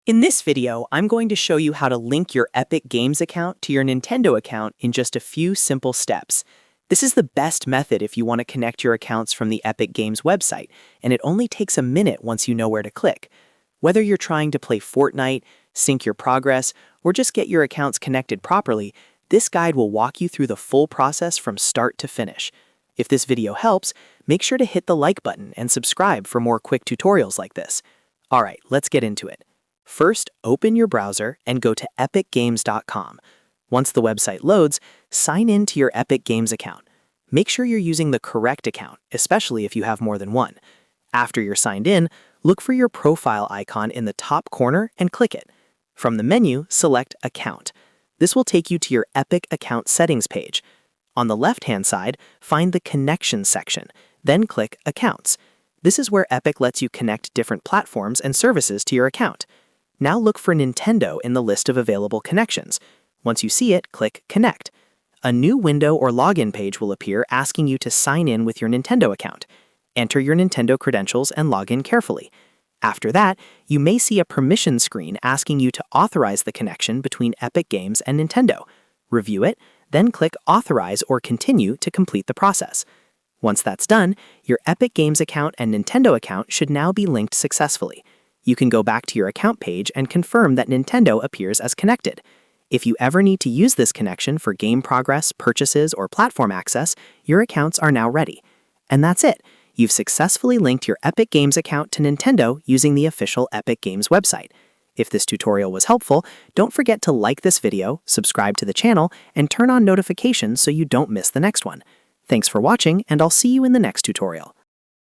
In this video, I'm going to show you how to link your Epic Games account to your Nintendo account in just a few simple steps. This is the best method if you want to connect your accounts from the Epic Games website, and it only takes a minute once you know where to click. Whether you're trying to play Fortnite, sync your progress, or just get your accounts connected properly, this guide will walk you through the full process from start to finish. If this video helps, make sure to hit the like button and subscribe for more quick tutorials like this. Alright, let's get into it. First, open your browser and go to epicgames.com. Once the website loads, sign in to your Epic Games account. Make sure you're using the correct account, especially if you have more than one. After you're signed in, look for your profile icon in the top corner and click it. From the menu, select Account. This will take you to your Epic account settings page. On the left-hand side, find the Connections section, then click Accounts. This is where Epic lets you connect different platforms and services to your account. Now look for Nintendo in the list of available connections. Once you see it, click Connect. A new window or login page will appear asking you to sign in with your Nintendo account. Enter your Nintendo credentials and log in carefully. After that, you may see a permission screen asking you to authorize the connection between Epic Games and Nintendo. Review it, then click Authorize or Continue to complete the process. Once that's done, your Epic Games account and Nintendo account should now be linked successfully. You can go back to your account page and confirm that Nintendo appears as connected. If you ever need to use this connection for game progress, purchases, or platform access, your accounts are now ready. And that's it. You've successfully linked your Epic Games account to Nintendo using the official Epic Games website. If this tutorial was helpful, don't forget to like this video, subscribe to the channel, and turn on notifications so you don't miss the next one. Thanks for watching, and I'll see you in the next tutorial.